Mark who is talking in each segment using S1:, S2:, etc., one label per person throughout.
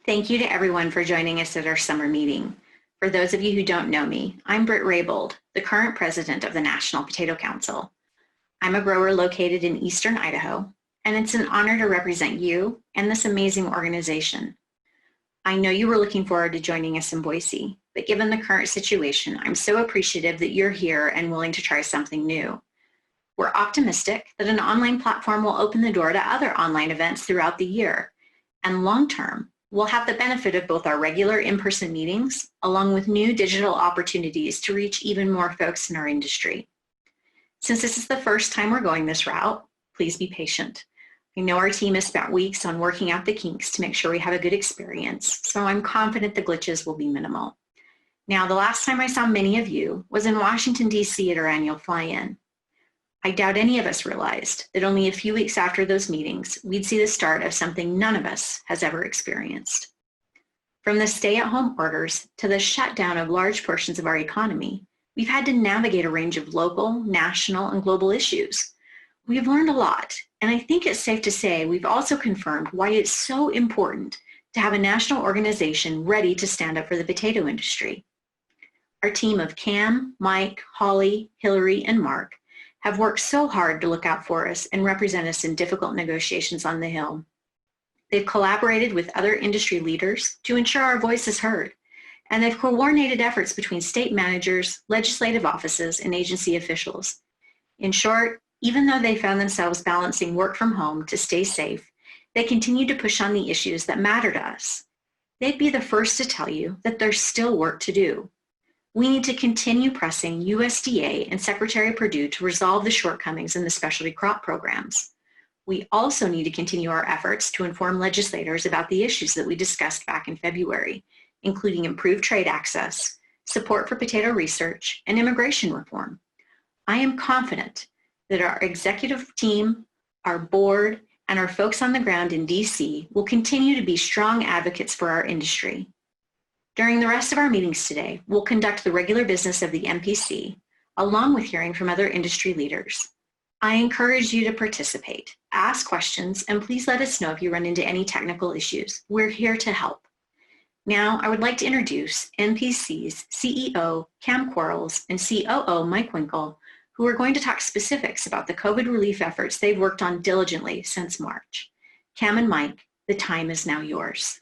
S1: Thank you to everyone for joining us at our summer meeting. For those of you who don't know me, I'm Britt Rabold, the current president of the National Potato Council. I'm a grower located in eastern Idaho, and it's an honor to represent you and this amazing organization. I know you were looking forward to joining us in Boise, but given the current situation, I'm so appreciative that you're here and willing to try something new. We're optimistic that an online platform will open the door to other online events throughout the year, and long-term, we'll have the benefit of both our regular in-person meetings, along with new digital opportunities to reach even more folks in our industry. Since this is the first time we're going this route, please be patient. I know our team has spent weeks on working out the kinks to make sure we have a good experience, so I'm confident the glitches will be minimal. Now, the last time I saw many of you was in Washington, D.C. at our annual fly-in. I doubt any of us realized that only a few weeks after those meetings, we'd see the start of something none of us has ever experienced. From the stay-at-home orders to the shutdown of large portions of our economy, we've had to navigate a range of local, national, and global issues. We've learned a lot, and I think it's safe to say we've also confirmed why it's so important to have a national organization ready to stand up for the potato industry. Our team of Cam, Mike, Holly, Hillary, and Mark have worked so hard to look out for us and represent us in difficult negotiations on the Hill. They've collaborated with other industry leaders to ensure our voice is heard, and they've coordinated efforts between state managers, legislative offices, and agency officials. In short, even though they found themselves balancing work from home to stay safe, they continue to push on the issues that matter to us. They'd be the first to tell you that there's still work to do. We need to continue pressing USDA and Secretary Perdue to resolve the shortcomings in the specialty crop programs. We also need to continue our efforts to inform legislators about the issues that we discussed back in February, including improved trade access, support for potato research, and immigration reform. I am confident that our executive team, our board, and our folks on the ground in DC will continue to be strong advocates for our industry. During the rest of our meetings today, we'll conduct the regular business of the NPC, along with hearing from other industry leaders. I encourage you to participate, ask questions, and please let us know if you run into any technical issues. We're here to help. Now, I would like to introduce NPC's CEO, Cam Quarles, and COO, Mike Winkle, who are going to talk specifics about the COVID relief efforts they've worked on diligently since March. Cam and Mike, the time is now yours.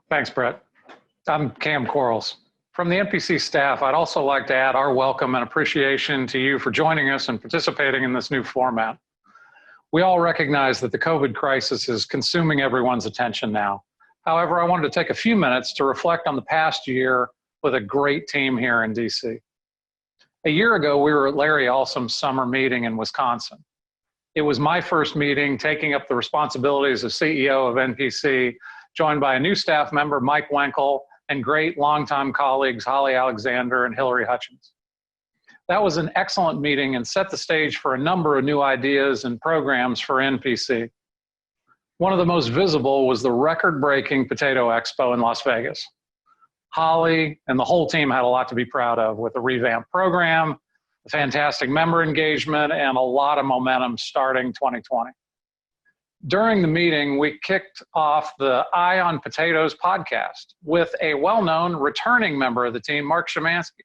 S2: Thanks, Brett. I'm Cam Quarles. From the NPC staff, I'd also like to add our welcome and appreciation to you for joining us and participating in this new format. We all recognize that the COVID crisis is consuming everyone's attention now. However, I wanted to take a few minutes to reflect on the past year with a great team here in DC. A year ago, we were at Larry Alsom's summer meeting in Wisconsin. It was my first meeting taking up the responsibilities of CEO of NPC, joined by a new staff member, Mike Winkle, and great longtime colleagues, Holly Alexander and Hillary Hutchins. That was an excellent meeting and set the stage for a number of new ideas and programs for NPC. One of the most visible was the record-breaking Potato Expo in Las Vegas. Holly and the whole team had a lot to be proud of with a revamped program, a fantastic member engagement, and a lot of momentum starting 2020. During the meeting, we kicked off the Eye on Potatoes podcast with a well-known returning member of the team, Mark Szymanski.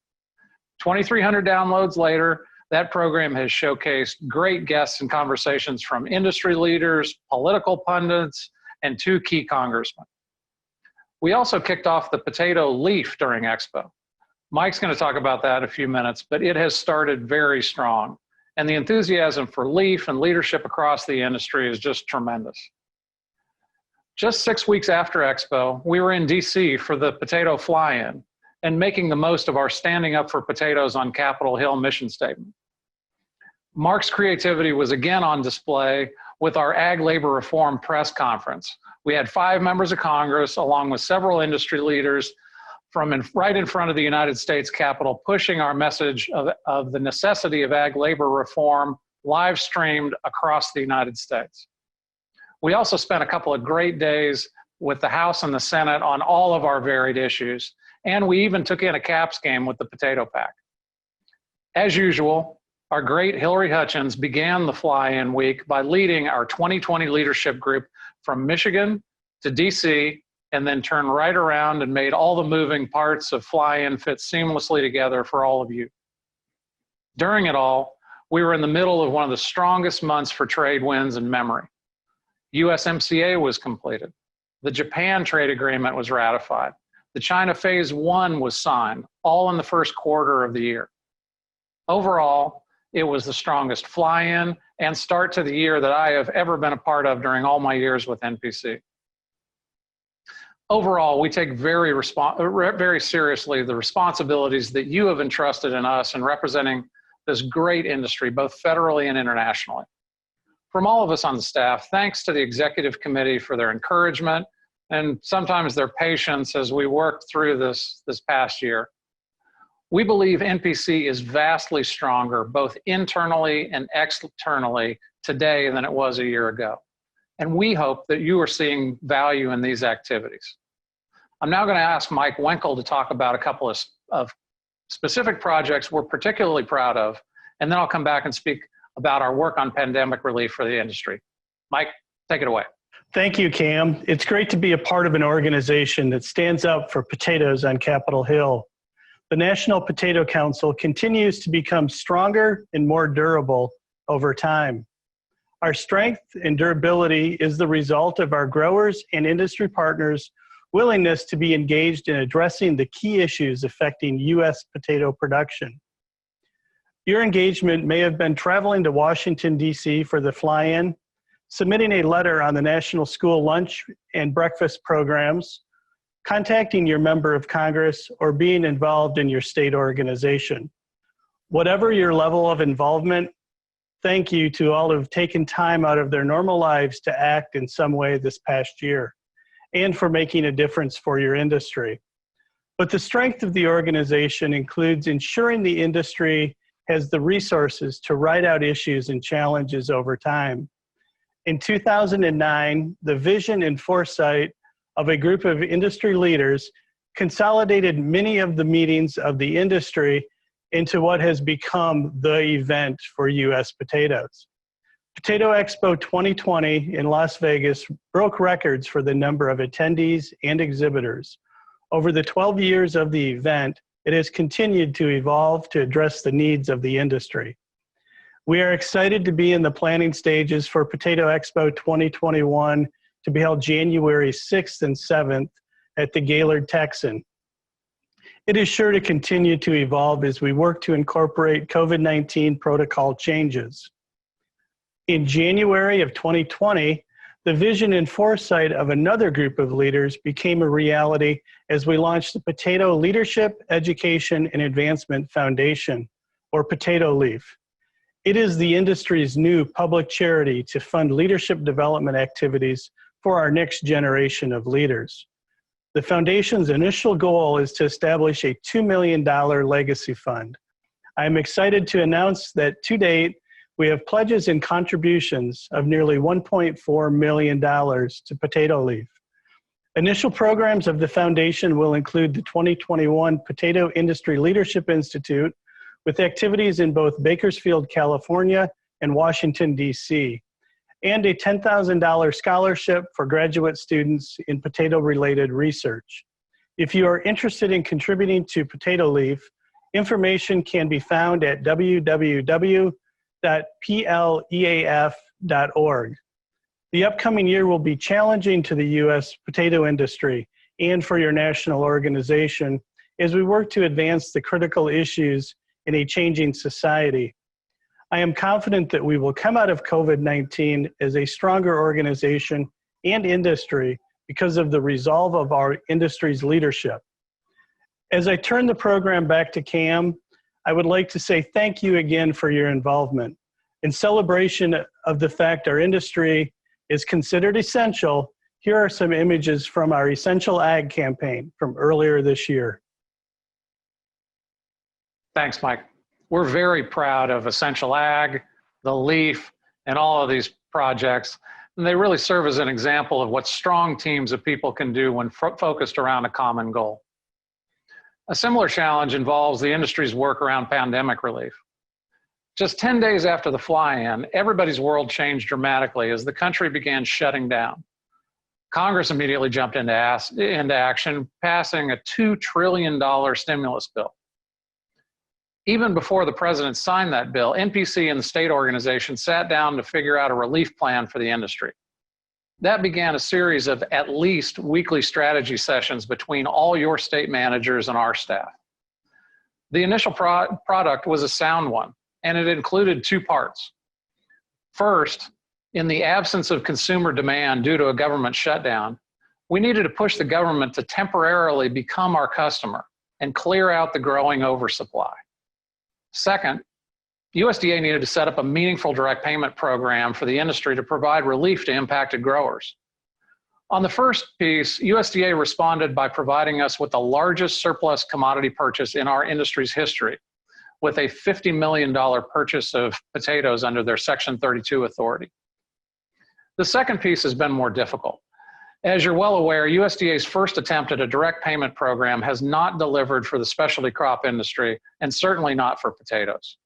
S2: 2,300 downloads later, that program has showcased great guests and conversations from industry leaders, political pundits, and 2 key congressmen. We also kicked off the Potato Leaf during Expo. Mike's going to talk about that in a few minutes, but it has started very strong. And the enthusiasm for Leaf and leadership across the industry is just tremendous. Just 6 weeks after Expo, we were in DC for the Potato Fly-In and making the most of our Standing Up for Potatoes on Capitol Hill mission statement. Mark's creativity was again on display with our Ag Labor Reform press conference. We had 5 members of Congress, along with several industry leaders, from right in front of the United States Capitol, pushing our message of the necessity of ag labor reform live streamed across the United States. We also spent a couple of great days with the House and the Senate on all of our varied issues, and we even took in a Caps game with the Potato Pack. As usual, our great Hillary Hutchins began the fly-in week by leading our 2020 leadership group from Michigan to DC, and then turned right around and made all the moving parts of fly-in fit seamlessly together for all of you. During it all, we were in the middle of one of the strongest months for trade wins in memory. USMCA was completed. The Japan trade agreement was ratified. The China Phase 1 was signed, all in the first quarter of the year. Overall, it was the strongest fly-in and start to the year that I have ever been a part of during all my years with NPC. Overall, we take very seriously the responsibilities that you have entrusted in us in representing this great industry, both federally and internationally. From all of us on the staff, thanks to the executive committee for their encouragement and sometimes their patience as we worked through this past year. We believe NPC is vastly stronger, both internally and externally today than it was a year ago. And we hope that you are seeing value in these activities. I'm now going to ask Mike Wenkel to talk about a couple of specific projects we're particularly proud of, and then I'll come back and speak about our work on pandemic relief for the industry. Mike, take it away.
S3: Thank you, Cam. It's great to be a part of an organization that stands up for potatoes on Capitol Hill. The National Potato Council continues to become stronger and more durable over time. Our strength and durability is the result of our growers and industry partners' willingness to be engaged in addressing the key issues affecting U.S. potato production. Your engagement may have been traveling to Washington, D.C. for the fly-in, submitting a letter on the National School Lunch and Breakfast programs, contacting your member of Congress, or being involved in your state organization. Whatever your level of involvement, thank you to all who have taken time out of their normal lives to act in some way this past year, and for making a difference for your industry. But the strength of the organization includes ensuring the industry has the resources to ride out issues and challenges over time. In 2009, the vision and foresight of a group of industry leaders consolidated many of the meetings of the industry into what has become the event for U.S. potatoes. Potato Expo 2020 in Las Vegas broke records for the number of attendees and exhibitors. Over the 12 years of the event, it has continued to evolve to address the needs of the industry. We are excited to be in the planning stages for Potato Expo 2021 to be held January 6th and 7th at the Gaylord Texan. It is sure to continue to evolve as we work to incorporate COVID-19 protocol changes. In January of 2020, the vision and foresight of another group of leaders became a reality as we launched the Potato Leadership, Education, and Advancement Foundation, or Potato Leaf. It is the industry's new public charity to fund leadership development activities for our next generation of leaders. The foundation's initial goal is to establish a $2 million legacy fund. I am excited to announce that to date, we have pledges and contributions of nearly $1.4 million to Potato Leaf. Initial programs of the foundation will include the 2021 Potato Industry Leadership Institute, with activities in both Bakersfield, California, and Washington, D.C., and a $10,000 scholarship for graduate students in potato-related research. If you are interested in contributing to Potato Leaf, information can be found at www.pleaf.org. The upcoming year will be challenging to the U.S. potato industry and for your national organization as we work to advance the critical issues in a changing society. I am confident that we will come out of COVID-19 as a stronger organization and industry because of the resolve of our industry's leadership. As I turn the program back to Cam, I would like to say thank you again for your involvement. In celebration of the fact our industry is considered essential, here are some images from our Essential Ag campaign from earlier this year.
S2: Thanks, Mike. We're very proud of Essential Ag, the Leaf, and all of these projects. And they really serve as an example of what strong teams of people can do when focused around a common goal. A similar challenge involves the industry's work around pandemic relief. Just 10 days after the fly-in, everybody's world changed dramatically as the country began shutting down. Congress immediately jumped into action, passing a $2 trillion stimulus bill. Even before the president signed that bill, NPC and the state organization sat down to figure out a relief plan for the industry. That began a series of at least weekly strategy sessions between all your state managers and our staff. The initial product was a sound one, and it included two parts. First, in the absence of consumer demand due to a government shutdown, we needed to push the government to temporarily become our customer and clear out the growing oversupply. Second, USDA needed to set up a meaningful direct payment program for the industry to provide relief to impacted growers. On the first piece, USDA responded by providing us with the largest surplus commodity purchase in our industry's history, with a $50 million purchase of potatoes under their Section 32 authority. The second piece has been more difficult. As you're well aware, USDA's first attempt at a direct payment program has not delivered for the specialty crop industry, and certainly not for potatoes.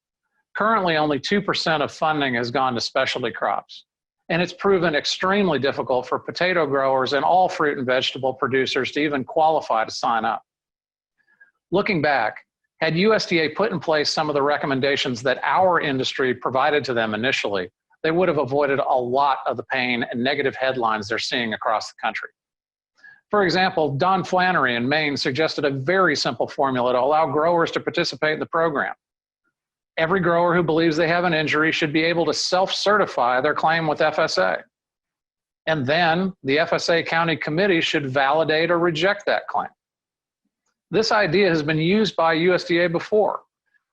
S2: Currently, only 2% of funding has gone to specialty crops, and it's proven extremely difficult for potato growers and all fruit and vegetable producers to even qualify to sign up. Looking back, had USDA put in place some of the recommendations that our industry provided to them initially, they would have avoided a lot of the pain and negative headlines they're seeing across the country. For example, Don Flannery in Maine suggested a very simple formula to allow growers to participate in the program. Every grower who believes they have an injury should be able to self-certify their claim with FSA. And then the FSA county committee should validate or reject that claim. This idea has been used by USDA before,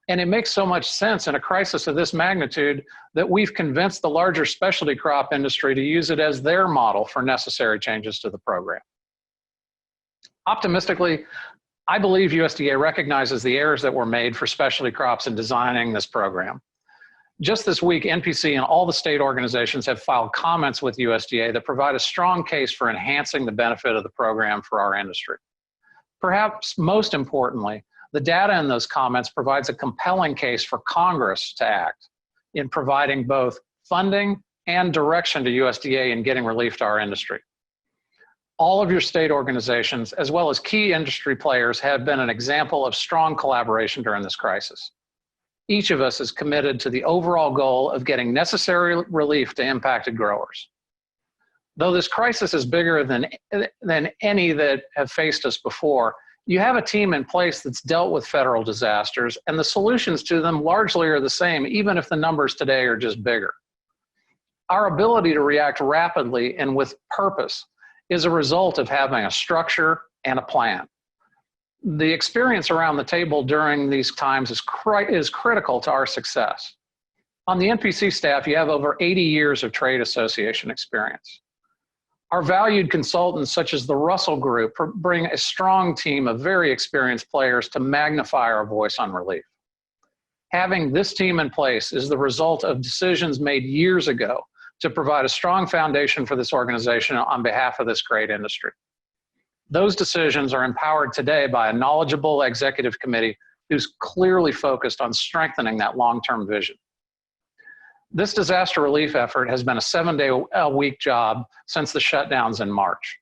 S2: and it makes so much sense in a crisis of this magnitude that we've convinced the larger specialty crop industry to use it as their model for necessary changes to the program. Optimistically, I believe USDA recognizes the errors that were made for specialty crops in designing this program. Just this week, NPC and all the state organizations have filed comments with USDA that provide a strong case for enhancing the benefit of the program for our industry. Perhaps most importantly, the data in those comments provides a compelling case for Congress to act in providing both funding and direction to USDA in getting relief to our industry. All of your state organizations, as well as key industry players, have been an example of strong collaboration during this crisis. Each of us is committed to the overall goal of getting necessary relief to impacted growers. Though this crisis is bigger than any that have faced us before, you have a team in place that's dealt with federal disasters, and the solutions to them largely are the same, even if the numbers today are just bigger. Our ability to react rapidly and with purpose is a result of having a structure and a plan. The experience around the table during these times is critical to our success. On the NPC staff, you have over 80 years of trade association experience. Our valued consultants, such as the Russell Group, bring a strong team of very experienced players to magnify our voice on relief. Having this team in place is the result of decisions made years ago to provide a strong foundation for this organization on behalf of this great industry. Those decisions are empowered today by a knowledgeable executive committee who's clearly focused on strengthening that long-term vision. This disaster relief effort has been a 7-day-a-week job since the shutdowns in March.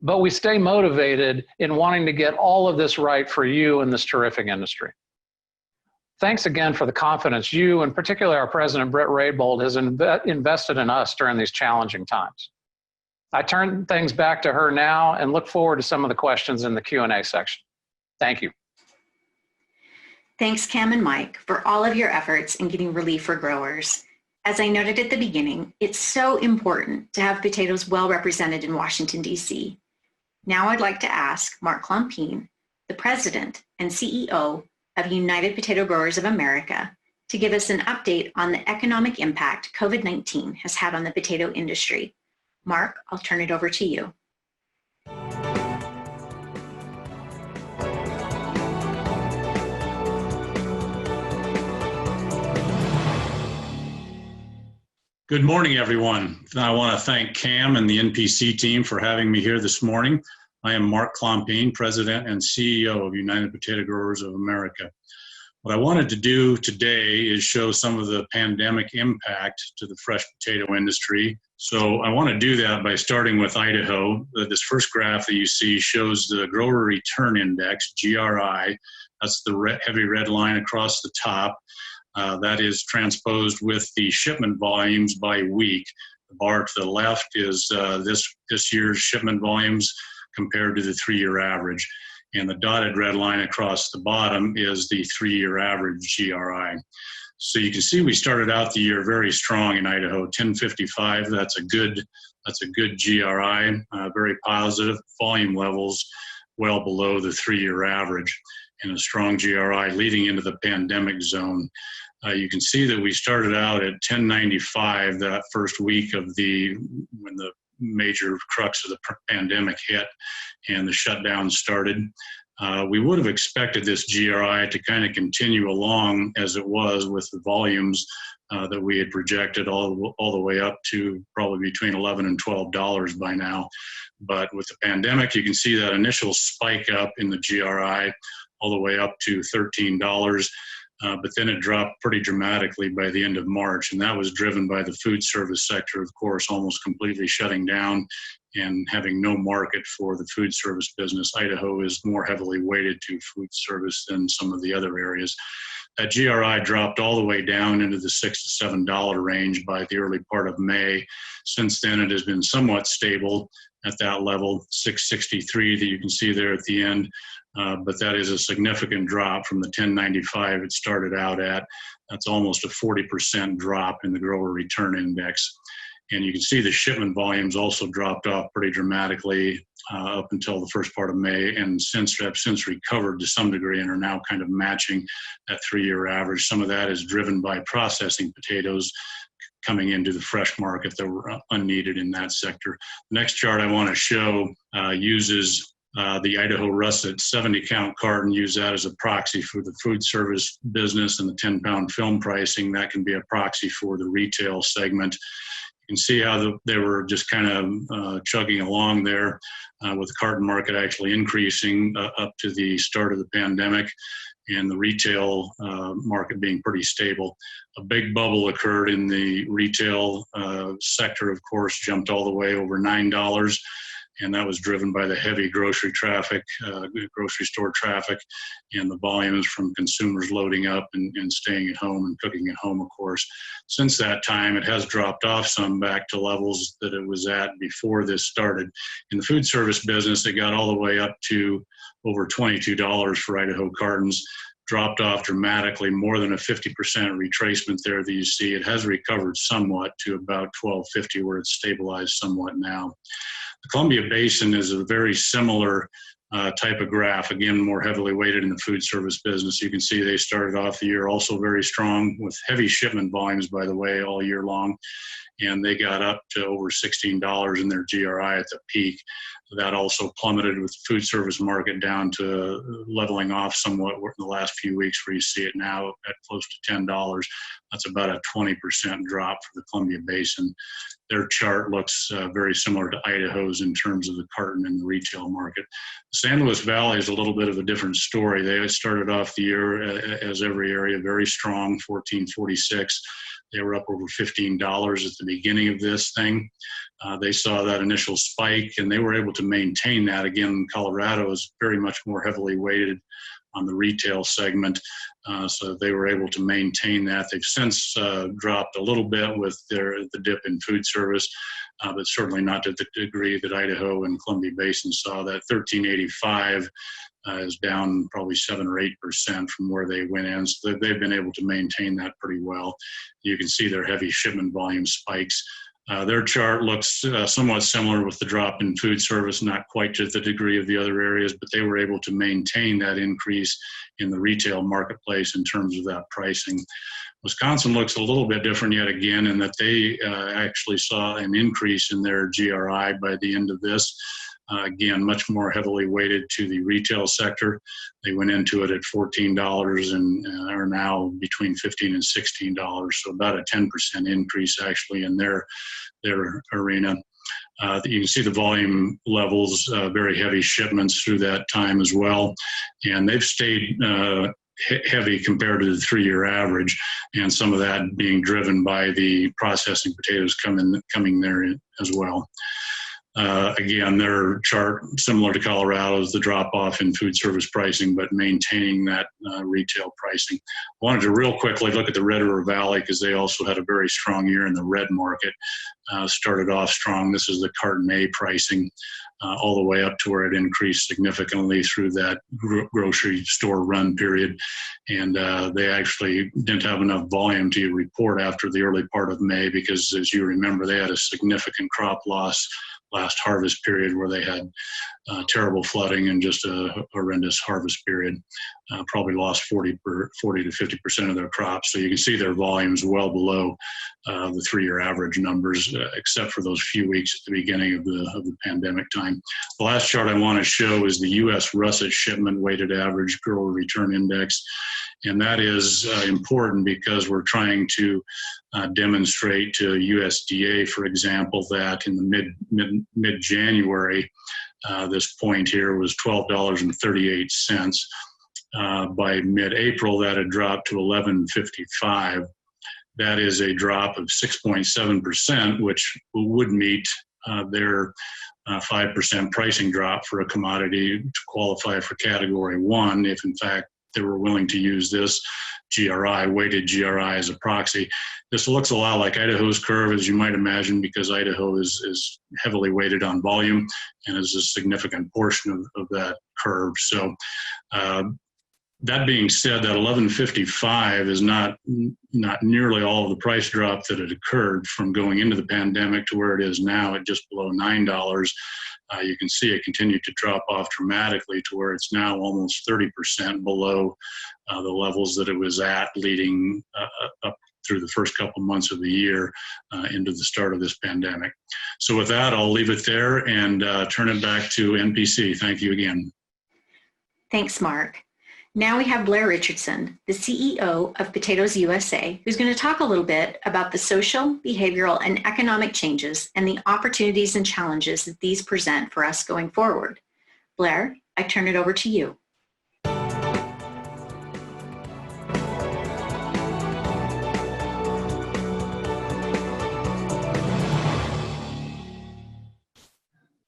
S2: But we stay motivated in wanting to get all of this right for you and this terrific industry. Thanks again for the confidence you, and particularly our president, Britt Rabold, has invested in us during these challenging times. I turn things back to her now and look forward to some of the questions in the Q&A section. Thank you.
S1: Thanks, Cam and Mike, for all of your efforts in getting relief for growers. As I noted at the beginning, it's so important to have potatoes well represented in Washington, D.C. Now I'd like to ask Mark Klompien, the president and CEO of United Potato Growers of America, to give us an update on the economic impact COVID-19 has had on the potato industry. Mark, I'll turn it over to you.
S4: Good morning, everyone. I want to thank Cam and the NPC team for having me here this morning. I am Mark Klompien, President and CEO of United Potato Growers of America. What I wanted to do today is show some of the pandemic impact to the fresh potato industry. So I want to do that by starting with Idaho. This first graph that you see shows the Grower Return Index, GRI. That's the heavy red line across the top. That is transposed with the shipment volumes by week. The bar to the left is this year's shipment volumes compared to the 3-year average. And the dotted red line across the bottom is the 3-year average GRI. So you can see we started out the year very strong in Idaho, 1055. That's a good GRI, very positive. Volume levels well below the 3-year average, and a strong GRI leading into the pandemic zone. You can see that we started out at 1095 that first week of when the major crux of the pandemic hit and the shutdown started. We would have expected this GRI to kind of continue along as it was with the volumes that we had projected all the way up to probably between $11 and $12 by now. But with the pandemic, you can see that initial spike up in the GRI all the way up to $13. But then it dropped pretty dramatically by the end of March, and that was driven by the food service sector, of course, almost completely shutting down and having no market for the food service business. Idaho is more heavily weighted to food service than some of the other areas. That GRI dropped all the way down into the $6 to $7 range by the early part of May. Since then, it has been somewhat stable at that level, $6.63 that you can see there at the end. But that is a significant drop from the 1095 it started out at. That's almost a 40% drop in the Grower Return Index. And you can see the shipment volumes also dropped off pretty dramatically up until the first part of May, and have since recovered to some degree and are now kind of matching that 3-year average. Some of that is driven by processing potatoes coming into the fresh market that were unneeded in that sector. The next chart I want to show uses the Idaho russet 70-count carton, use that as a proxy for the food service business, and the 10-pound film pricing, that can be a proxy for the retail segment. You can see how they were just kind of chugging along there with the carton market actually increasing up to the start of the pandemic, and the retail market being pretty stable. A big bubble occurred in the retail sector, of course, jumped all the way over $9. And that was driven by the heavy grocery traffic, grocery store traffic, and the volumes from consumers loading up and staying at home and cooking at home, of course. Since that time, it has dropped off some back to levels that it was at before this started. In the food service business, it got all the way up to over $22 for Idaho cartons, dropped off dramatically, more than a 50% retracement there that you see. It has recovered somewhat to about $12.50, where it's stabilized somewhat now. The Columbia Basin is a very similar type of graph, again, more heavily weighted in the food service business. You can see they started off the year also very strong with heavy shipment volumes, by the way, all year long. And they got up to over $16 in their GRI at the peak. That also plummeted with the food service market down to leveling off somewhat in the last few weeks, where you see it now at close to $10. That's about a 20% drop for the Columbia Basin. Their chart looks very similar to Idaho's in terms of the carton and the retail market. The San Luis Valley is a little bit of a different story. They started off the year, as every area, very strong, 1446. They were up over $15 at the beginning of this thing. They saw that initial spike, and they were able to maintain that. Again, Colorado is very much more heavily weighted on the retail segment, so they were able to maintain that. They've since dropped a little bit with the dip in food service, but certainly not to the degree that Idaho and Columbia Basin saw. That 1385 is down probably 7 or 8% from where they went in, so they've been able to maintain that pretty well. You can see their heavy shipment volume spikes. Their chart looks somewhat similar with the drop in food service, not quite to the degree of the other areas, but they were able to maintain that increase in the retail marketplace in terms of that pricing. Wisconsin looks a little bit different yet again, in that they actually saw an increase in their GRI by the end of this. Again, much more heavily weighted to the retail sector. They went into it at $14 and are now between $15 and $16, so about a 10% increase actually in their arena. You can see the volume levels, very heavy shipments through that time as well. And they've stayed heavy compared to the 3-year average, and some of that being driven by the processing potatoes coming there as well. Again, their chart, similar to Colorado's, the drop-off in food service pricing, but maintaining that retail pricing. I wanted to real quickly look at the Red River Valley because they also had a very strong year in the red market. Started off strong. This is the carton A pricing, all the way up to where it increased significantly through that grocery store run period. And they actually didn't have enough volume to report after the early part of May because, as you remember, they had a significant crop loss last harvest period where they had terrible flooding and just a horrendous harvest period. Probably lost 40 to 50% of their crops. So you can see their volumes well below the 3-year average numbers, except for those few weeks at the beginning of the pandemic time. The last chart I want to show is the U.S. russet shipment weighted average grower return index. And that is important because we're trying to demonstrate to USDA, for example, that in the mid-January, this point here was $12.38. By mid-April, that had dropped to $11.55. That is a drop of 6.7%, which would meet their 5% pricing drop for a commodity to qualify for Category 1, if in fact they were willing to use this GRI, weighted GRI, as a proxy. This looks a lot like Idaho's curve, as you might imagine, because Idaho is heavily weighted on volume and is a significant portion of that curve. So that being said, that 11.55 is not nearly all of the price drop that had occurred from going into the pandemic to where it is now at just below $9. You can see it continued to drop off dramatically to where it's now almost 30% below the levels that it was at leading up through the first couple months of the year into the start of this pandemic. So with that, I'll leave it there and turn it back to NPC. Thank you again.
S1: Thanks, Mark. Now we have Blair Richardson, the CEO of Potatoes USA, who's going to talk a little bit about the social, behavioral, and economic changes and the opportunities and challenges that these present for us going forward. Blair, I turn it over to you.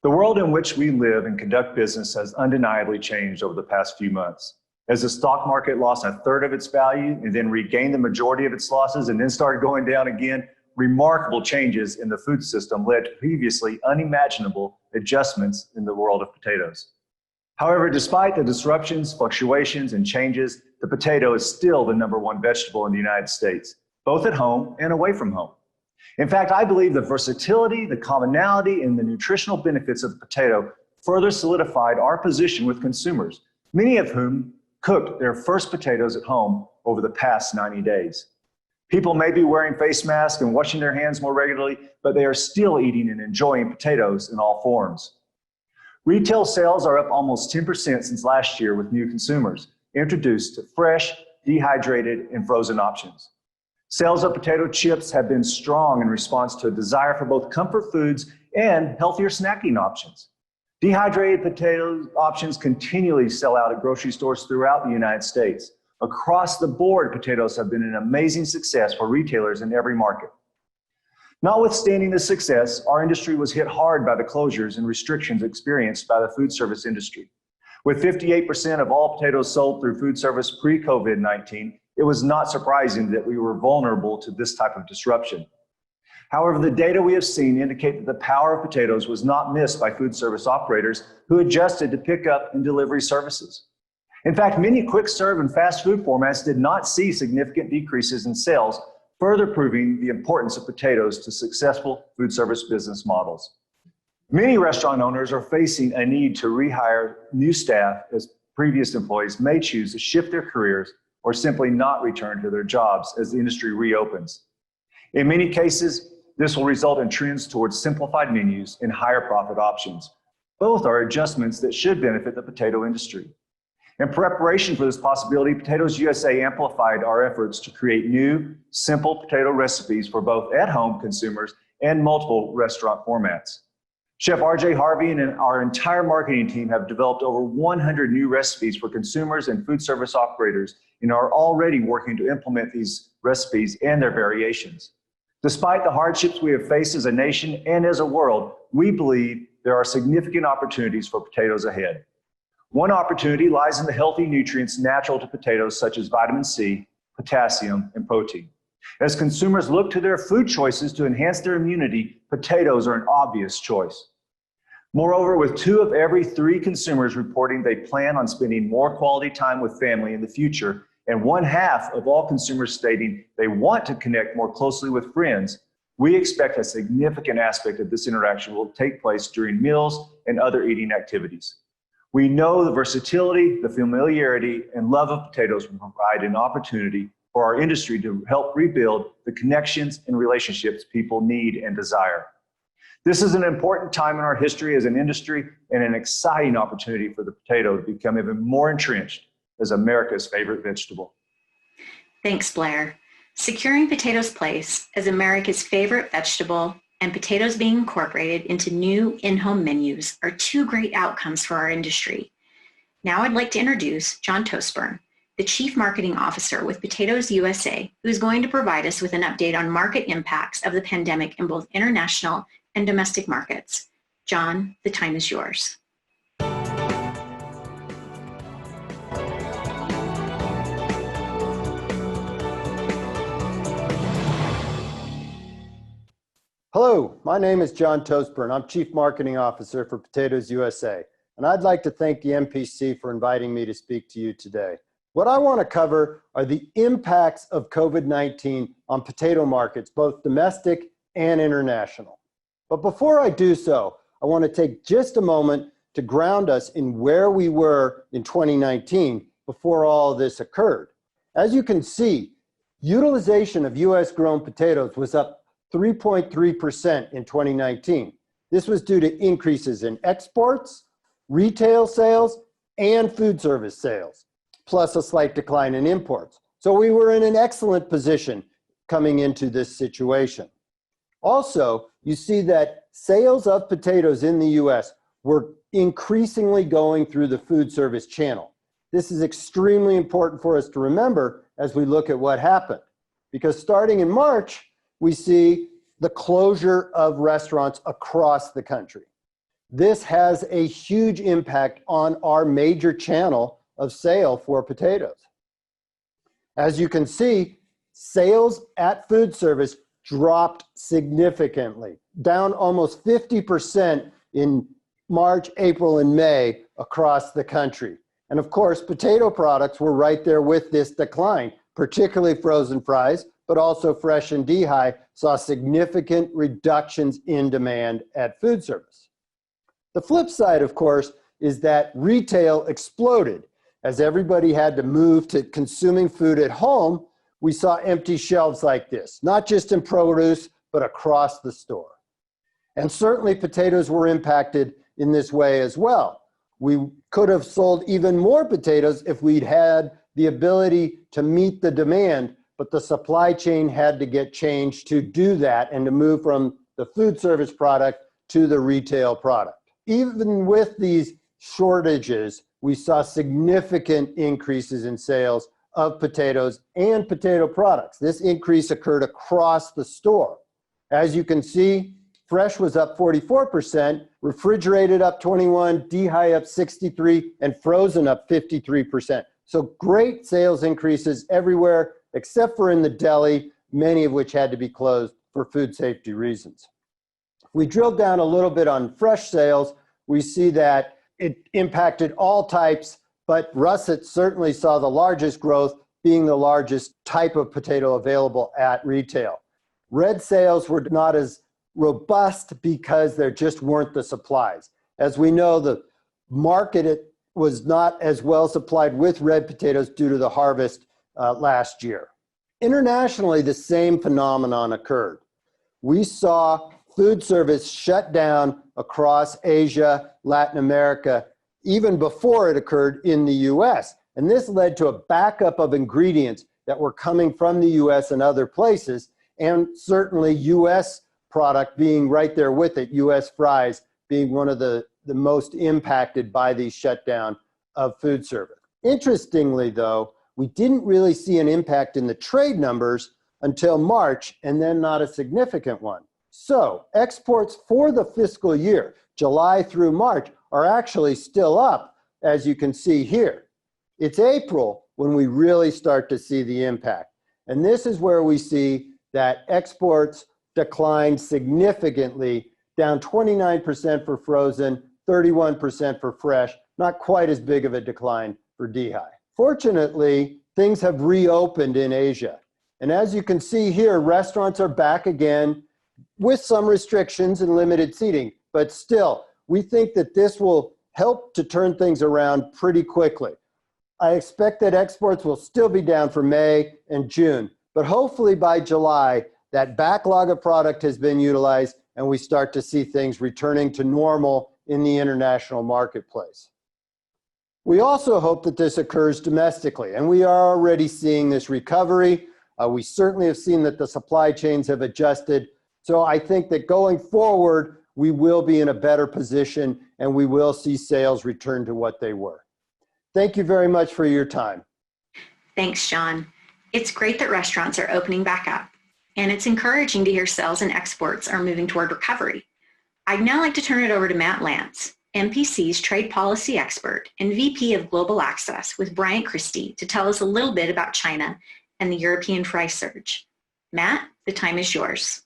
S5: The world in which we live and conduct business has undeniably changed over the past few months. As the stock market lost 1/3 of its value and then regained the majority of its losses and then started going down again, remarkable changes in the food system led to previously unimaginable adjustments in the world of potatoes. However, despite the disruptions, fluctuations, and changes, the potato is still the #1 vegetable in the United States, both at home and away from home. In fact, I believe the versatility, the commonality, and the nutritional benefits of the potato further solidified our position with consumers, many of whom cooked their first potatoes at home over the past 90 days. People may be wearing face masks and washing their hands more regularly, but they are still eating and enjoying potatoes in all forms. Retail sales are up almost 10% since last year, with new consumers introduced to fresh, dehydrated, and frozen options. Sales of potato chips have been strong in response to a desire for both comfort foods and healthier snacking options. Dehydrated potato options continually sell out at grocery stores throughout the United States. Across the board, potatoes have been an amazing success for retailers in every market. Notwithstanding this success, our industry was hit hard by the closures and restrictions experienced by the food service industry. With 58% of all potatoes sold through food service pre-COVID-19, it was not surprising that we were vulnerable to this type of disruption. However, the data we have seen indicate that the power of potatoes was not missed by food service operators who adjusted to pickup and delivery services. In fact, many quick serve and fast food formats did not see significant decreases in sales, further proving the importance of potatoes to successful food service business models. Many restaurant owners are facing a need to rehire new staff, as previous employees may choose to shift their careers or simply not return to their jobs as the industry reopens. In many cases, this will result in trends towards simplified menus and higher profit options. Both are adjustments that should benefit the potato industry. In preparation for this possibility, Potatoes USA amplified our efforts to create new, simple potato recipes for both at-home consumers and multiple restaurant formats. Chef RJ Harvey and our entire marketing team have developed over 100 new recipes for consumers and food service operators and are already working to implement these recipes and their variations. Despite the hardships we have faced as a nation and as a world, we believe there are significant opportunities for potatoes ahead. One opportunity lies in the healthy nutrients natural to potatoes such as vitamin C, potassium, and protein. As consumers look to their food choices to enhance their immunity, potatoes are an obvious choice. Moreover, with 2 of every 3 consumers reporting they plan on spending more quality time with family in the future, and 1/2 of all consumers stating they want to connect more closely with friends, we expect a significant aspect of this interaction will take place during meals and other eating activities. We know the versatility, the familiarity, and love of potatoes will provide an opportunity for our industry to help rebuild the connections and relationships people need and desire. This is an important time in our history as an industry and an exciting opportunity for the potato to become even more entrenched as America's favorite vegetable.
S1: Thanks, Blair. Securing potatoes' place as America's favorite vegetable and potatoes being incorporated into new in-home menus are 2 great outcomes for our industry. Now I'd like to introduce John Tosburn, the Chief Marketing Officer with Potatoes USA, who is going to provide us with an update on market impacts of the pandemic in both international and domestic markets. John, the time is yours.
S6: Hello, my name is John Tosburn. I'm Chief Marketing Officer for Potatoes USA, and I'd like to thank the NPC for inviting me to speak to you today. What I want to cover are the impacts of COVID-19 on potato markets, both domestic and international. But before I do so, I want to take just a moment to ground us in where we were in 2019 before all this occurred. As you can see, utilization of US grown potatoes was up 3.3% in 2019. This was due to increases in exports, retail sales, and food service sales, plus a slight decline in imports. So we were in an excellent position coming into this situation. Also, you see that sales of potatoes in the US were increasingly going through the food service channel. This is extremely important for us to remember as we look at what happened, because starting in March, we see the closure of restaurants across the country. This has a huge impact on our major channel of sale for potatoes. As you can see, sales at food service dropped significantly, down almost 50% in March, April, and May across the country. And of course, potato products were right there with this decline, particularly frozen fries, but also fresh and dehy saw significant reductions in demand at food service. The flip side, of course, is that retail exploded. As everybody had to move to consuming food at home, we saw empty shelves like this, not just in produce, but across the store. And certainly potatoes were impacted in this way as well. We could have sold even more potatoes if we'd had the ability to meet the demand, but the supply chain had to get changed to do that and to move from the food service product to the retail product. Even with these shortages, we saw significant increases in sales of potatoes and potato products. This increase occurred across the store. As you can see, fresh was up 44%, refrigerated up 21%, dehy up 63%, and frozen up 53%. So great sales increases everywhere, except for in the deli, many of which had to be closed for food safety reasons. If we drill down a little bit on fresh sales, we see that it impacted all types, but russet certainly saw the largest growth, being the largest type of potato available at retail. Red sales were not as robust because there just weren't the supplies. As we know, the market was not as well supplied with red potatoes due to the harvest last year. Internationally, the same phenomenon occurred. We saw food service shut down across Asia, Latin America, even before it occurred in the US. And this led to a backup of ingredients that were coming from the US and other places, and certainly US product being right there with it, US fries being one of the most impacted by the shutdown of food service. Interestingly, though, we didn't really see an impact in the trade numbers until March, and then not a significant one. So exports for the fiscal year, July through March, are actually still up, as you can see here. It's April when we really start to see the impact. And this is where we see that exports declined significantly, down 29% for frozen, 31% for fresh, not quite as big of a decline for DHI. Fortunately, things have reopened in Asia. And as you can see here, restaurants are back again with some restrictions and limited seating. But still, we think that this will help to turn things around pretty quickly. I expect that exports will still be down for May and June, but hopefully by July, that backlog of product has been utilized and we start to see things returning to normal in the international marketplace. We also hope that this occurs domestically, and we are already seeing this recovery. We certainly have seen that the supply chains have adjusted. So I think that going forward, we will be in a better position and we will see sales return to what they were. Thank you very much for your time.
S1: Thanks, John. It's great that restaurants are opening back up, and it's encouraging to hear sales and exports are moving toward recovery. I'd now like to turn it over to Matt Lance, NPC's trade policy expert and VP of Global Access with Bryant Christie, to tell us a little bit about China and the European price surge. Matt, the time is yours.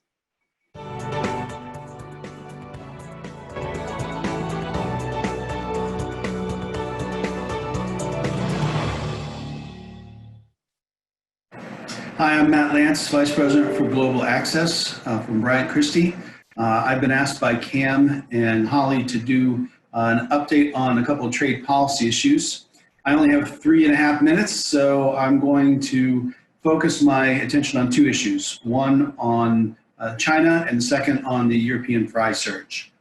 S7: Hi, I'm Matt Lance, Vice President for Global Access from Bryant Christie. I've been asked by Cam and Holly to do an update on a couple of trade policy issues. I only have 3.5 minutes, so I'm going to focus my attention on two issues. One on China and the second on the European fry surge.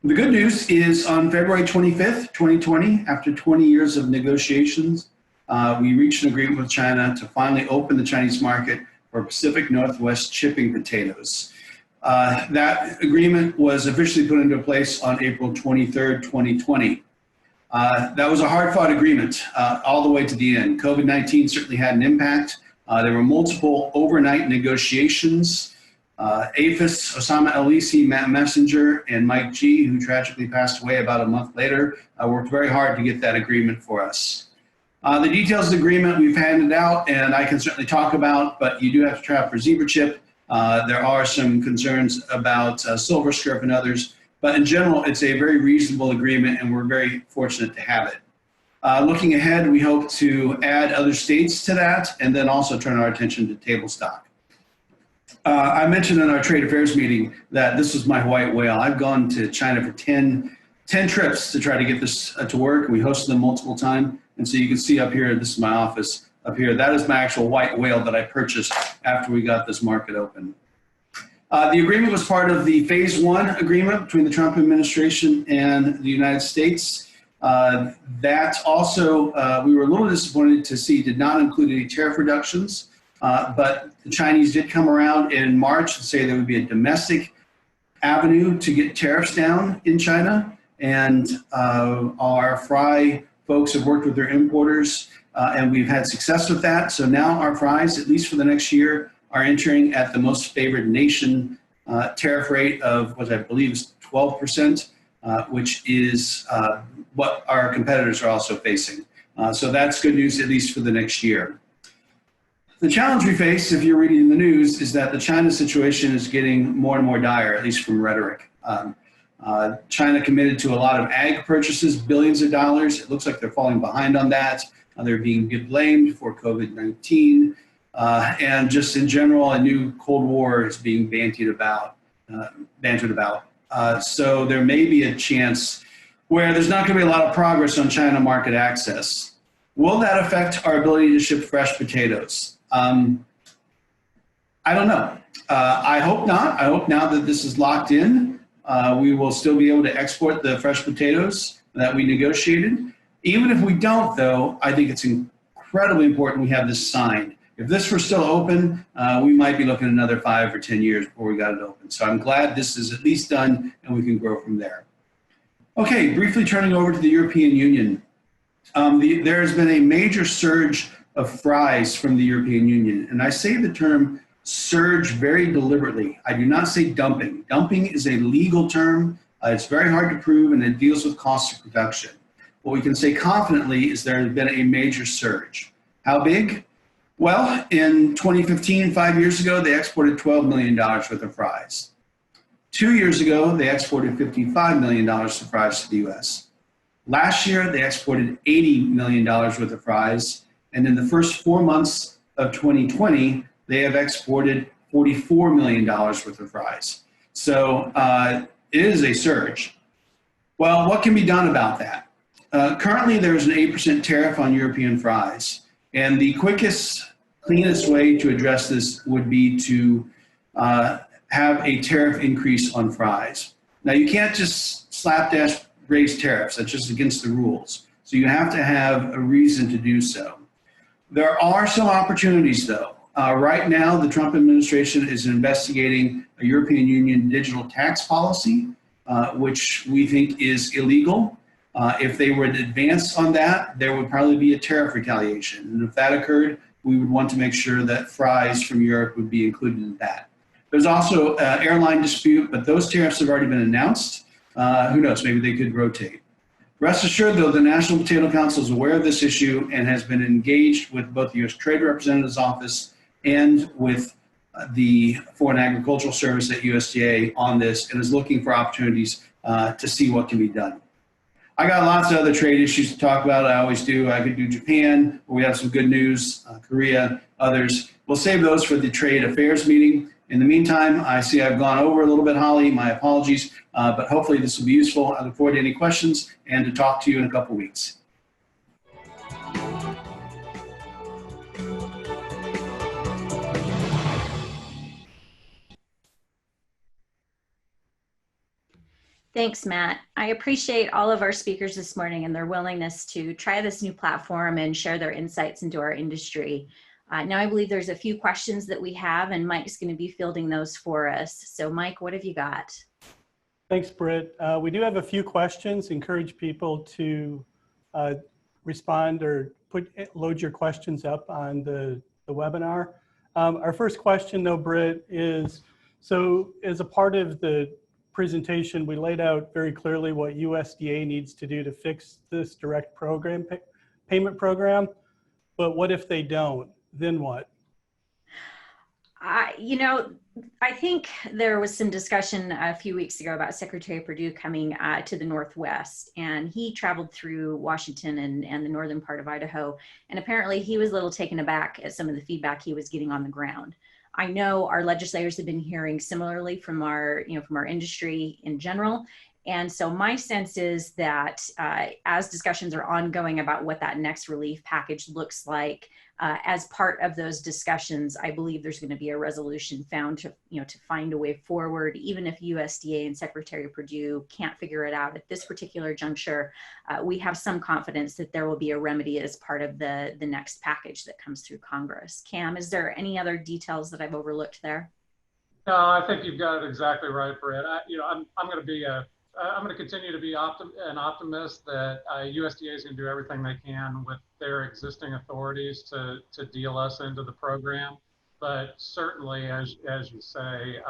S7: The good news is on February 25th, 2020, after 20 years of negotiations, we reached an agreement with China to finally open the Chinese market for Pacific Northwest shipping potatoes. That agreement was officially put into place on April 23rd, 2020. That was a hard-fought agreement all the way to the end. COVID-19 certainly had an impact. There were multiple overnight negotiations. APHIS, Osama Elisi, Matt Messenger, and Mike G., who tragically passed away about a month later, worked very hard to get that agreement for us. The details of the agreement we've handed out, and I can certainly talk about, but you do have to try out for zebra chip. There are some concerns about silver scurf and others, but in general, it's a very reasonable agreement, and we're very fortunate to have it. Looking ahead, we hope to add other states to that, and then also turn our attention to table stock. I mentioned in our trade affairs meeting that this was my white whale. I've gone to China for 10 trips to try to get this to work. We hosted them multiple times. And so you can see up here, this is my office up here. That is my actual white whale that I purchased after we got this market open. The agreement was part of the phase 1 agreement between the Trump administration and the United States. That also, we were a little disappointed to see did not include any tariff reductions, but the Chinese did come around in March and say there would be a domestic avenue to get tariffs down in China. And our fry folks have worked with their importers, and we've had success with that. So now our fries, at least for the next year, are entering at the most favored nation tariff rate of what I believe is 12%, which is what our competitors are also facing. So that's good news, at least for the next year. The challenge we face, if you're reading the news, is that the China situation is getting more and more dire, at least from rhetoric. China committed to a lot of ag purchases, billions of dollars. It looks like they're falling behind on that. They're being blamed for COVID-19. And just in general, a new Cold War is being bantered about. So there may be a chance where there's not going to be a lot of progress on China market access. Will that affect our ability to ship fresh potatoes? I don't know. I hope not. I hope now that this is locked in, we will still be able to export the fresh potatoes that we negotiated. Even if we don't, though, I think it's incredibly important we have this signed. If this were still open, we might be looking at another 5 or 10 years before we got it open. So I'm glad this is at least done and we can grow from there. Okay, briefly turning over to the European Union. There has been a major surge of fries from the European Union, and I say the term surge very deliberately. I do not say dumping. Dumping is a legal term. It's very hard to prove, and it deals with cost of production. What we can say confidently is there has been a major surge. How big? Well, in 2015, 5 years ago, they exported $12 million worth of fries. 2 years ago, they exported $55 million of fries to the US. Last year, they exported $80 million worth of fries. And in the first 4 months of 2020, they have exported $44 million worth of fries. So it is a surge. Well, what can be done about that? Currently, there is an 8% tariff on European fries. And the quickest, cleanest way to address this would be to have a tariff increase on fries. Now, you can't just slapdash raise tariffs. That's just against the rules. So you have to have a reason to do so. There are some opportunities, though. Right now, the Trump administration is investigating a European Union digital tax policy, which we think is illegal. If they were to advance on that, there would probably be a tariff retaliation. And if that occurred, we would want to make sure that fries from Europe would be included in that. There's also an airline dispute, but those tariffs have already been announced. Who knows, maybe they could rotate. Rest assured, though, the National Potato Council is aware of this issue and has been engaged with both the U.S. Trade Representative's Office and with the Foreign Agricultural Service at USDA on this, and is looking for opportunities to see what can be done. I got lots of other trade issues to talk about. I always do. I could do Japan, where we have some good news, Korea, others. We'll save those for the trade affairs meeting. In the meantime, I see I've gone over a little bit, Holly. My apologies, but hopefully this will be useful. I look forward to any questions and to talk to you in a couple weeks.
S1: Thanks, Matt. I appreciate all of our speakers this morning and their willingness to try this new platform and share their insights into our industry. Now I believe there's a few questions that we have, and Mike's going to be fielding those for us. So Mike, what have you got?
S3: Thanks, Britt. We do have a few questions. Encourage people to respond or load your questions up on the webinar. Our first question, though, Britt, is, so as a part of the presentation, we laid out very clearly what USDA needs to do to fix this direct program payment program. But what if they don't? Then what?
S1: I think there was some discussion a few weeks ago about Secretary Perdue coming to the Northwest, and he traveled through Washington and the northern part of Idaho, and apparently he was a little taken aback at some of the feedback he was getting on the ground. I know our legislators have been hearing similarly from our industry in general. And so my sense is that as discussions are ongoing about what that next relief package looks like, as part of those discussions, I believe there's going to be a resolution found to find a way forward, even if USDA and Secretary Perdue can't figure it out at this particular juncture. We have some confidence that there will be a remedy as part of the next package that comes through Congress. Cam, is there any other details that I've overlooked there?
S2: No, I think you've got it exactly right, Britt. I'm going to continue to be an optimist that USDA is going to do everything they can with their existing authorities to deal us into the program. But certainly, as you say,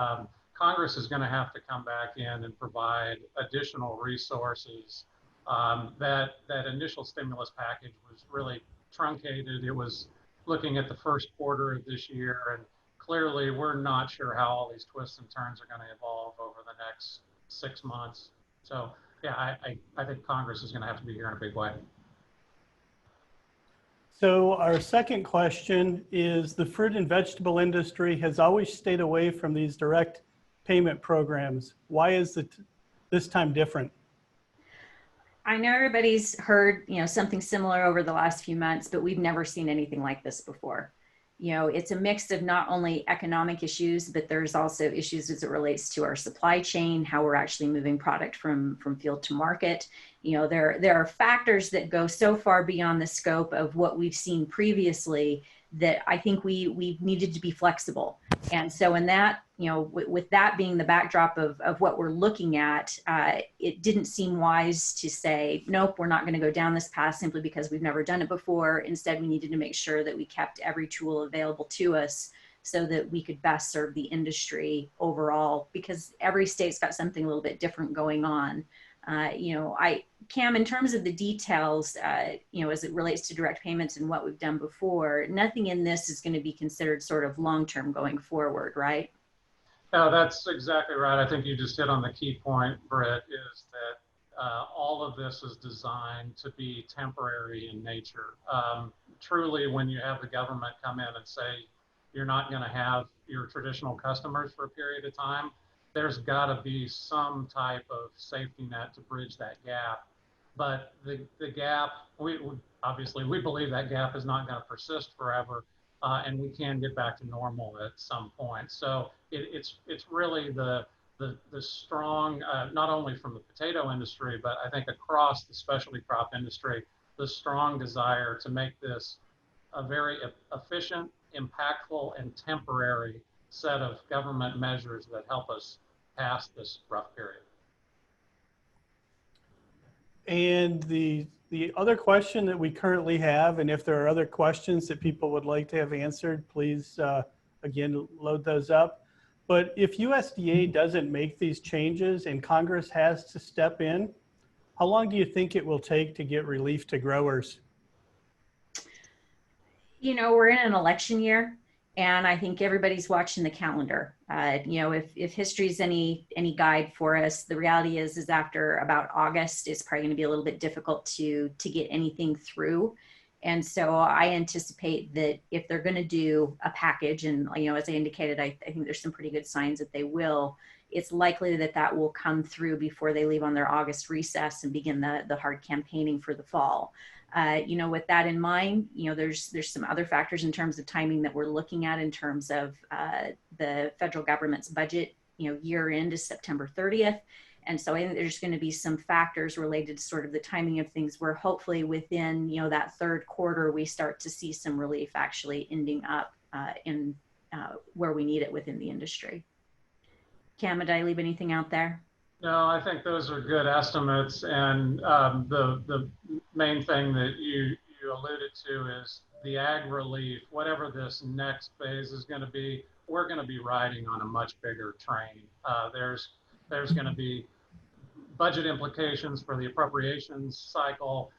S2: Congress is going to have to come back in and provide additional resources. That initial stimulus package was really truncated. It was looking at the first quarter of this year, and clearly we're not sure how all these twists and turns are going to evolve over the next 6 months. So yeah, I think Congress is going to have to be here in a big way.
S3: So our second question is, the fruit and vegetable industry has always stayed away from these direct payment programs. Why is it this time different?
S1: I know everybody's heard, something similar over the last few months, but we've never seen anything like this before. It's a mix of not only economic issues, but there's also issues as it relates to our supply chain, how we're actually moving product from field to market. There are factors that go so far beyond the scope of what we've seen previously that I think we needed to be flexible. And so in that, with that being the backdrop of what we're looking at, it didn't seem wise to say, nope, we're not going to go down this path simply because we've never done it before. Instead, we needed to make sure that we kept every tool available to us so that we could best serve the industry overall, because every state's got something a little bit different going on. Cam, in terms of the details, as it relates to direct payments and what we've done before, nothing in this is going to be considered sort of long-term going forward, right?
S2: No, that's exactly right. I think you just hit on the key point, Britt, is that all of this is designed to be temporary in nature. Truly, when you have the government come in and say, you're not going to have your traditional customers for a period of time, there's got to be some type of safety net to bridge that gap. But the gap, we believe that gap is not going to persist forever, and we can get back to normal at some point. So it's really the strong, not only from the potato industry, but I think across the specialty crop industry, the strong desire to make this a very efficient, impactful, and temporary set of government measures that help us pass this rough period.
S3: And the other question that we currently have, and if there are other questions that people would like to have answered, please, again, load those up. But if USDA doesn't make these changes and Congress has to step in, how long do you think it will take to get relief to growers?
S1: We're in an election year, and I think everybody's watching the calendar. If history's any guide for us, the reality is after about August, it's probably going to be a little bit difficult to get anything through. And so I anticipate that if they're going to do a package, and as I indicated, I think there's some pretty good signs that they will. It's likely that will come through before they leave on their August recess and begin the hard campaigning for the fall. With that in mind, there's some other factors in terms of timing that we're looking at in terms of the federal government's budget, year end is September 30th. And so I think there's going to be some factors related to sort of the timing of things where hopefully within, that third quarter, we start to see some relief actually ending up in where we need it within the industry. Cam, did I leave anything out there?
S2: No, I think those are good estimates. And the main thing that you alluded to is the ag relief, whatever this next phase is going to be, we're going to be riding on a much bigger train. There's going to be budget implications for the appropriations cycle.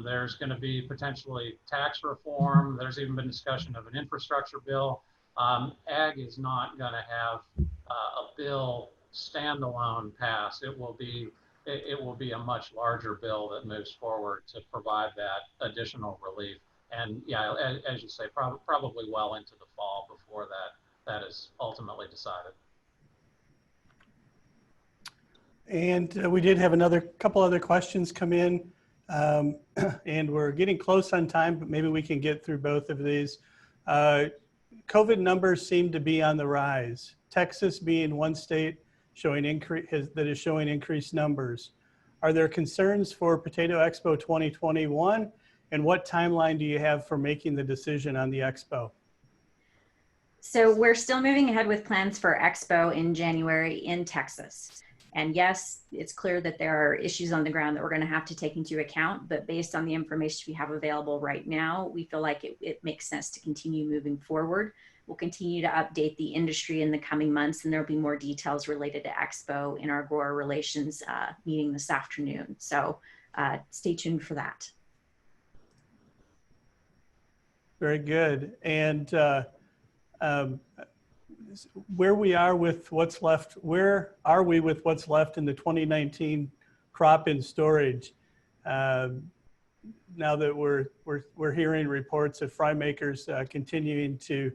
S2: There's going to be potentially tax reform. There's even been discussion of an infrastructure bill. Ag is not going to have a bill standalone pass. It will be a much larger bill that moves forward to provide that additional relief. And yeah, as you say, probably well into the fall before that is ultimately decided.
S3: And we did have couple other questions come in, and we're getting close on time, but maybe we can get through both of these. COVID numbers seem to be on the rise. Texas being one state that is showing increased numbers. Are there concerns for Potato Expo 2021? And what timeline do you have for making the decision on the Expo?
S1: So we're still moving ahead with plans for Expo in January in Texas. And yes, it's clear that there are issues on the ground that we're going to have to take into account, but based on the information we have available right now, we feel like it makes sense to continue moving forward. We'll continue to update the industry in the coming months, and there'll be more details related to Expo in our grower relations meeting this afternoon. So stay tuned for that.
S3: Very good. And where we are with what's left, where are we with what's left in the 2019 crop in storage? Now that we're hearing reports of fry makers continuing to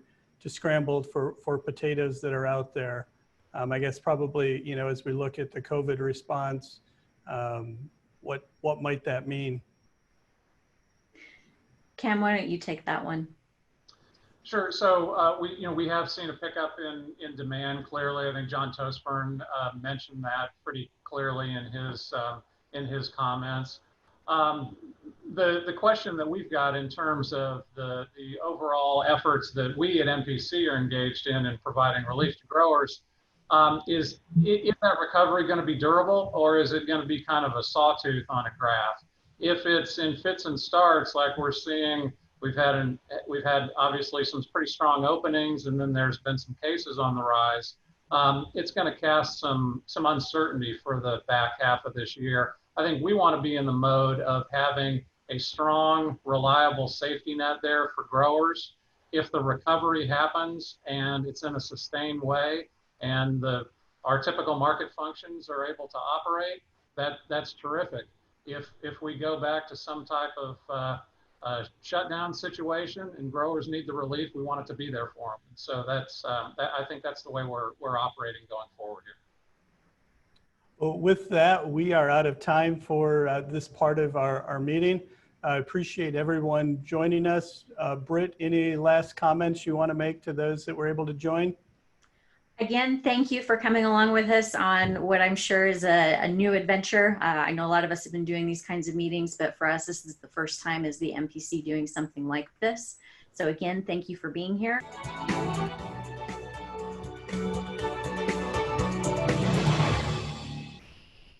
S3: scramble for potatoes that are out there. I guess probably, as we look at the COVID response, what might that mean?
S1: Cam, why don't you take that one?
S2: Sure. So we have seen a pickup in demand. Clearly, I think John Tosburn mentioned that pretty clearly in his comments. the question that we've got in terms of the overall efforts that we at NPC are engaged in providing relief to growers is that recovery going to be durable, or is it going to be kind of a sawtooth on a graph? If it's in fits and starts like we're seeing, we've had obviously some pretty strong openings, and then there's been some cases on the rise. It's going to cast some uncertainty for the back half of this year. I think we want to be in the mode of having a strong, reliable safety net there for growers. If the recovery happens and it's in a sustained way and our typical market functions are able to operate, that's terrific. If we go back to some type of shutdown situation and growers need the relief, we want it to be there for them. So I think that's the way we're operating going forward here.
S3: Well, with that, we are out of time for this part of our meeting. I appreciate everyone joining us. Britt, any last comments you want to make to those that were able to join?
S1: Again, thank you for coming along with us on what I'm sure is a new adventure. I know a lot of us have been doing these kinds of meetings, but for us, this is the first time as the NPC doing something like this. So again, thank you for being here.